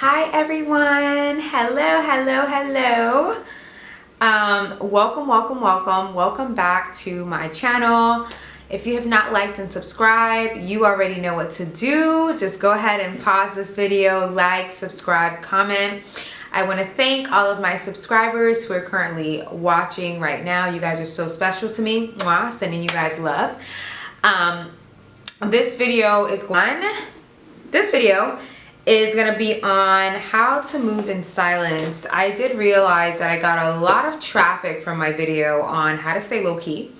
Hi everyone. Hello. Welcome back to my channel. If you have not liked and subscribed, you already know what to do. Just go ahead and pause this video, like, subscribe, comment. I want to thank all of my subscribers who are currently watching right now. You guys are so special to me. Mwah, sending you guys love. This video is going to be on how to move in silence. I did realize that I got a lot of traffic from my video on how to stay low-key.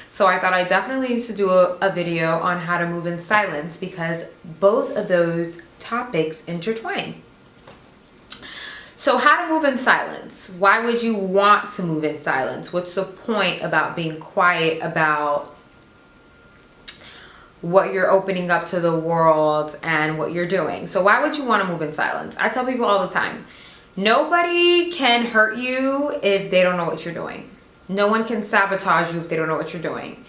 So I thought I definitely need to do a video on how to move in silence because both of those topics intertwine. So how to move in silence. Why would you want to move in silence? What's the point about being quiet about what you're opening up to the world and what you're doing? So why would you want to move in silence? I tell people all the time, nobody can hurt you if they don't know what you're doing. No one can sabotage you if they don't know what you're doing.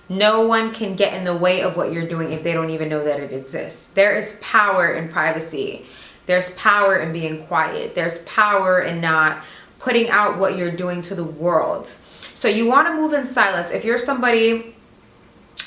No one can get in the way of what you're doing if they don't even know that it exists. There is power in privacy. There's power in being quiet. There's power in not putting out what you're doing to the world. So you want to move in silence. If you're somebody,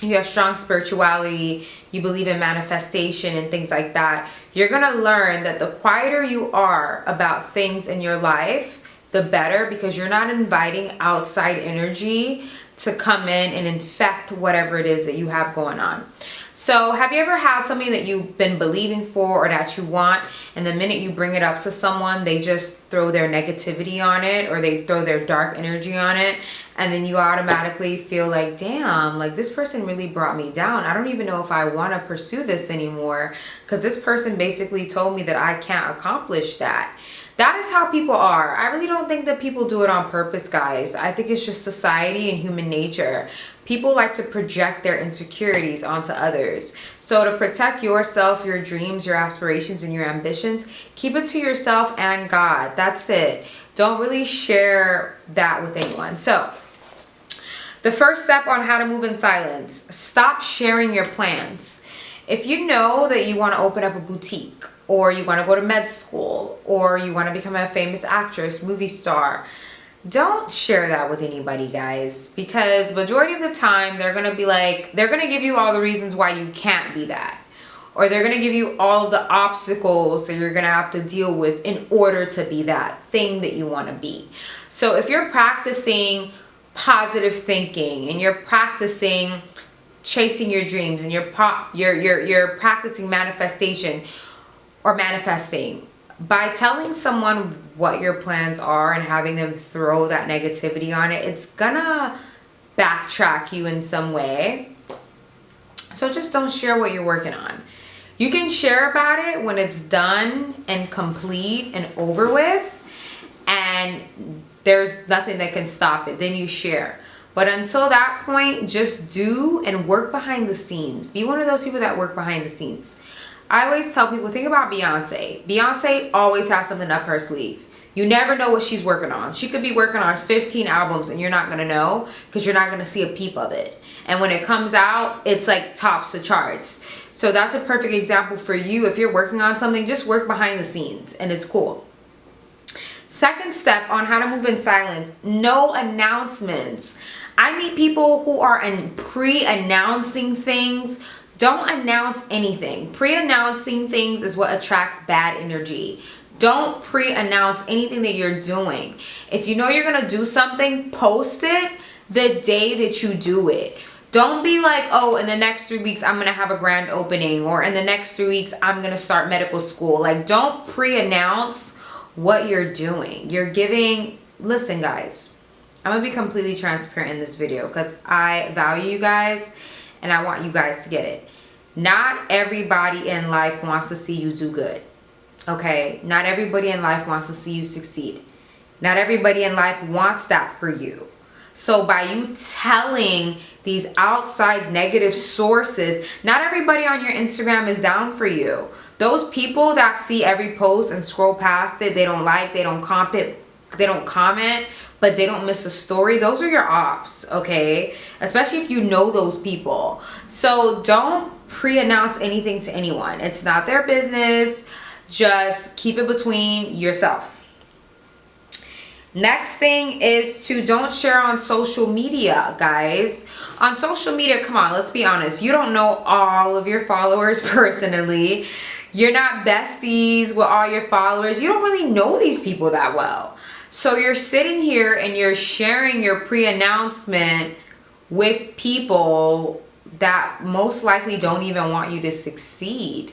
you have strong spirituality, you believe in manifestation and things like that, you're going to learn that the quieter you are about things in your life, the better, because you're not inviting outside energy to come in and infect whatever it is that you have going on. So have you ever had something that you've been believing for or that you want, and the minute you bring it up to someone, they just throw their negativity on it or they throw their dark energy on it, and then you automatically feel like, damn, like this person really brought me down. I don't even know if I want to pursue this anymore because this person basically told me that I can't accomplish that. That is how people are. I really don't think that people do it on purpose, guys. I think it's just society and human nature. People like to project their insecurities onto others. So to protect yourself, your dreams, your aspirations, and your ambitions, keep it to yourself and God. That's it. Don't really share that with anyone. So the first step on how to move in silence, stop sharing your plans. If you know that you want to open up a boutique, or you want to go to med school, or you want to become a famous actress, movie star, don't share that with anybody, guys, because majority of the time they're going to be like, they're going to give you all the reasons why you can't be that, or they're going to give you all of the obstacles that you're going to have to deal with in order to be that thing that you want to be. So if you're practicing positive thinking and you're practicing chasing your dreams and you're practicing manifestation or manifesting, by telling someone what your plans are and having them throw that negativity on it, it's gonna backtrack you in some way. So just don't share what you're working on. You can share about it when it's done and complete and over with, and there's nothing that can stop it. Then you share. But until that point, just do and work behind the scenes. Be one of those people that work behind the scenes. I always tell people, think about Beyonce. Beyonce always has something up her sleeve. You never know what she's working on. She could be working on 15 albums and you're not going to know because you're not going to see a peep of it. And when it comes out, it's like tops the charts. So that's a perfect example for you. If you're working on something, just work behind the scenes and it's cool. Second step on how to move in silence, no announcements. I meet people who are pre-announcing things. Don't announce anything. Pre-announcing things is what attracts bad energy. Don't pre-announce anything that you're doing. If you know you're going to do something, post it the day that you do it. Don't be like, oh, in the next 3 weeks, I'm going to have a grand opening, or in the next 3 weeks, I'm going to start medical school. Like, don't pre-announce what you're doing. You're giving, listen, guys, I'm going to be completely transparent in this video because I value you guys and I want you guys to get it. Not everybody in life wants to see you do good. Okay? Not everybody in life wants to see you succeed. Not everybody in life wants that for you. So by you telling these outside negative sources, not everybody on your Instagram is down for you. Those people that see every post and scroll past it, they don't like, they don't comment, but they don't miss a story, those are your ops, okay? Especially if you know those people. So don't pre-announce anything to anyone. It's not their business. Just keep it between yourself. Next thing is to don't share on social media, guys. On social media, come on, let's be honest. You don't know all of your followers personally. You're not besties with all your followers. You don't really know these people that well. So you're sitting here and you're sharing your pre-announcement with people that most likely don't even want you to succeed.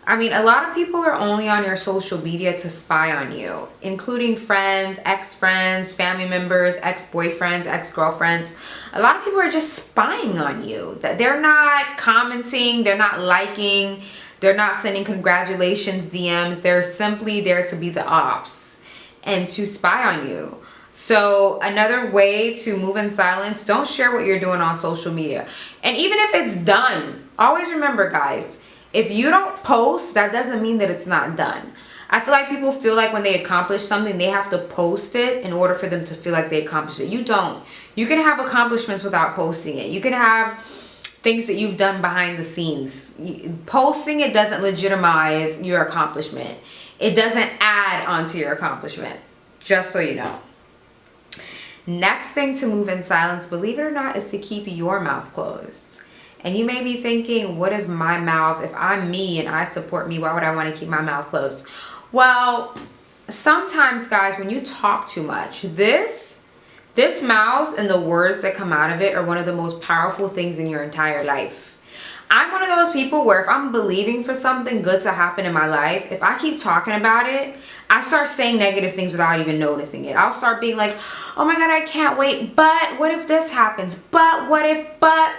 I mean, a lot of people are only on your social media to spy on you, including friends, ex-friends, family members, ex-boyfriends, ex-girlfriends. A lot of people are just spying on you. That they're not commenting, they're not liking, they're not sending congratulations DMs. They're simply there to be the ops and to spy on you. So another way to move in silence, don't share what you're doing on social media. And even if it's done, always remember, guys, if you don't post, that doesn't mean that it's not done. I feel like people feel like when they accomplish something, they have to post it in order for them to feel like they accomplished it. You don't. You can have accomplishments without posting it. You can have things that you've done behind the scenes. Posting it doesn't legitimize your accomplishment. It doesn't add onto your accomplishment, just so you know. Next thing to move in silence, believe it or not, is to keep your mouth closed. And you may be thinking, what is my mouth? If I'm me and I support me, why would I want to keep my mouth closed? Well, sometimes, guys, when you talk too much, this mouth and the words that come out of it are one of the most powerful things in your entire life. I'm one of those people where if I'm believing for something good to happen in my life, if I keep talking about it, I start saying negative things without even noticing it. I'll start being like, oh my God, I can't wait. But what if this happens? But what if, but,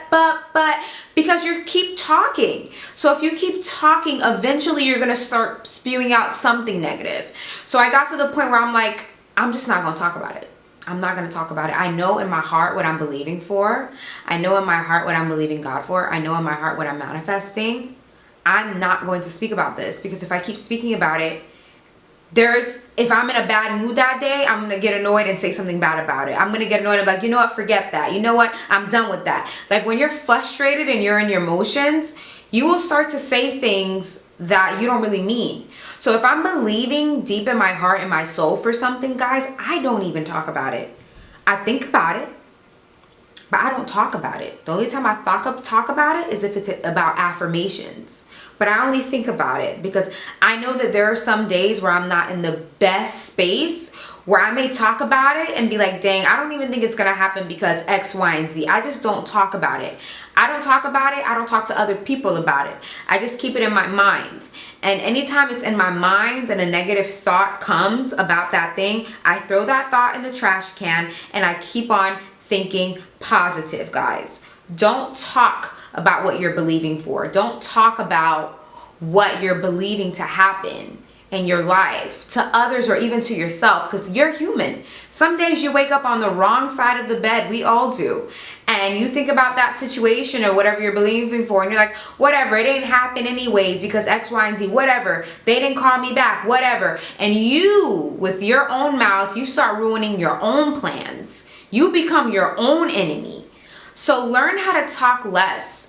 because you keep talking. So if you keep talking, eventually you're going to start spewing out something negative. So I got to the point where I'm like, I'm just not going to talk about it. I'm not going to talk about it. I know in my heart what I'm believing for. I know in my heart what I'm believing God for. I know in my heart what I'm manifesting. I'm not going to speak about this because if I keep speaking about it, if I'm in a bad mood that day, I'm going to get annoyed and say something bad about it. I'm going to get annoyed and be like, you know what, forget that. You know what, I'm done with that. Like when you're frustrated and you're in your emotions, you will start to say things that you don't really mean. So if I'm believing deep in my heart and my soul for something, guys, I don't even talk about it. I think about it, but I don't talk about it. The only time I talk about it is if it's about affirmations. But I only think about it because I know that there are some days where I'm not in the best space where I may talk about it and be like, dang, I don't even think it's going to happen because X, Y, and Z. I just don't talk about it. I don't talk about it. I don't talk to other people about it. I just keep it in my mind. And anytime it's in my mind and a negative thought comes about that thing, I throw that thought in the trash can and I keep on thinking positive, guys. Don't talk about what you're believing for. Don't talk about what you're believing to happen in your life to others or even to yourself, because you're human. Some days you wake up on the wrong side of the bed. We all do. And you think about that situation or whatever you're believing for and you're like, whatever, it didn't happen anyways because X, Y, and Z, whatever. They didn't call me back, whatever. And you, with your own mouth, you start ruining your own plans. You become your own enemy. So learn how to talk less.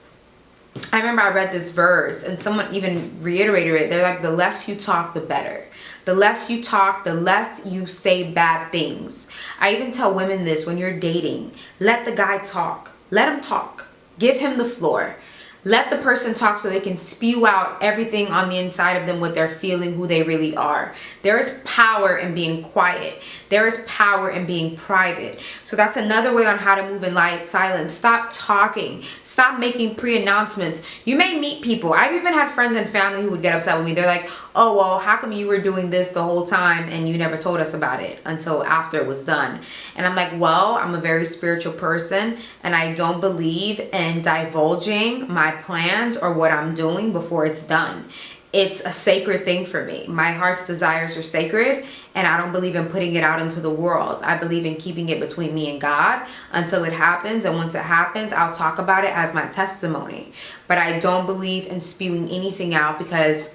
I remember I read this verse and someone even reiterated it. They're like, the less you talk, the better. The less you talk, the less you say bad things. I even tell women this when you're dating. Let the guy talk. Let him talk. Give him the floor. Let the person talk so they can spew out everything on the inside of them, what they're feeling, who they really are. There is power in being quiet. There is power in being private. So that's another way on how to move in silence. Stop talking. Stop making pre-announcements. You may meet people. I've even had friends and family who would get upset with me. They're like, oh, well, how come you were doing this the whole time and you never told us about it until after it was done? And I'm like, well, I'm a very spiritual person and I don't believe in divulging my plans or what I'm doing before it's done. It's a sacred thing for me. My heart's desires are sacred and I don't believe in putting it out into the world. I believe in keeping it between me and God until it happens, and once it happens, I'll talk about it as my testimony. But I don't believe in spewing anything out because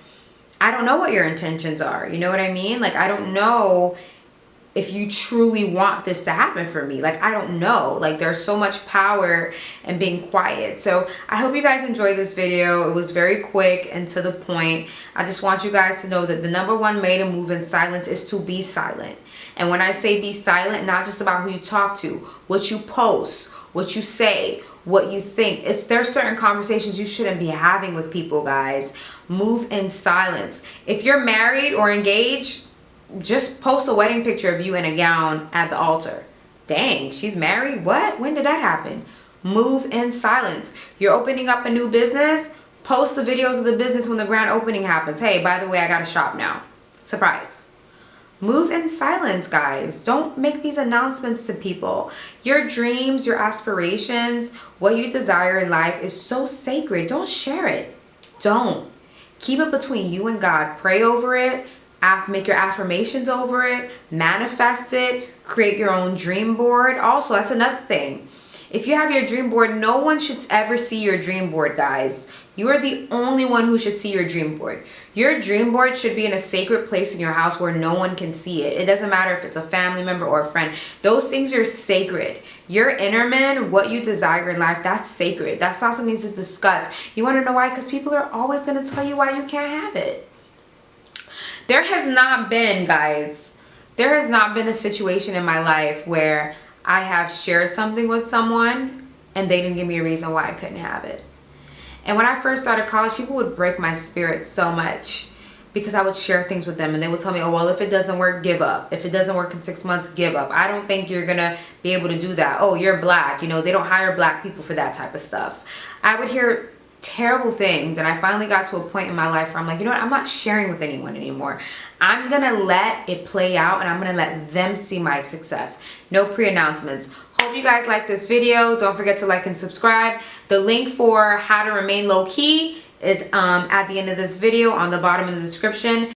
I don't know what your intentions are. You know what I mean? Like, I don't know if you truly want this to happen for me. Like, I don't know. Like, there's so much power in being quiet. So I hope you guys enjoyed this video. It was very quick and to the point. I just want you guys to know that the #1 way to move in silence is to be silent. And when I say be silent, not just about who you talk to, what you post, what you say, what you think. There's certain conversations you shouldn't be having with people, guys. Move in silence. If you're married or engaged, just post a wedding picture of you in a gown at the altar. Dang, she's married? What? When did that happen? Move in silence. You're opening up a new business? Post the videos of the business when the grand opening happens. Hey, by the way, I got a shop now. Surprise. Move in silence, guys. Don't make these announcements to people. Your dreams, your aspirations, what you desire in life is so sacred. Don't share it. Don't. Keep it between you and God. Pray over it. Make your affirmations over it. Manifest it. Create your own dream board. Also, that's another thing. If you have your dream board, no one should ever see your dream board, guys. You are the only one who should see your dream board. Your dream board should be in a sacred place in your house where no one can see it. It doesn't matter if it's a family member or a friend. Those things are sacred. Your inner man, what you desire in life, that's sacred. That's not something to discuss. You want to know why? Because people are always going to tell you why you can't have it. There has not been, guys, there has not been a situation in my life where I have shared something with someone and they didn't give me a reason why I couldn't have it. And when I first started college, people would break my spirit so much because I would share things with them and they would tell me, oh, well, if it doesn't work, give up. If it doesn't work in 6 months, give up. I don't think you're going to be able to do that. Oh, you're black. You know, they don't hire black people for that type of stuff. I would hear terrible things, and I finally got to a point in my life where I'm like, you know what, I'm not sharing with anyone anymore. I'm gonna let it play out and I'm gonna let them see my success. No pre-announcements. Hope you guys like this video. Don't forget to like and subscribe. The link for how to remain low-key is at the end of this video on the bottom of the description.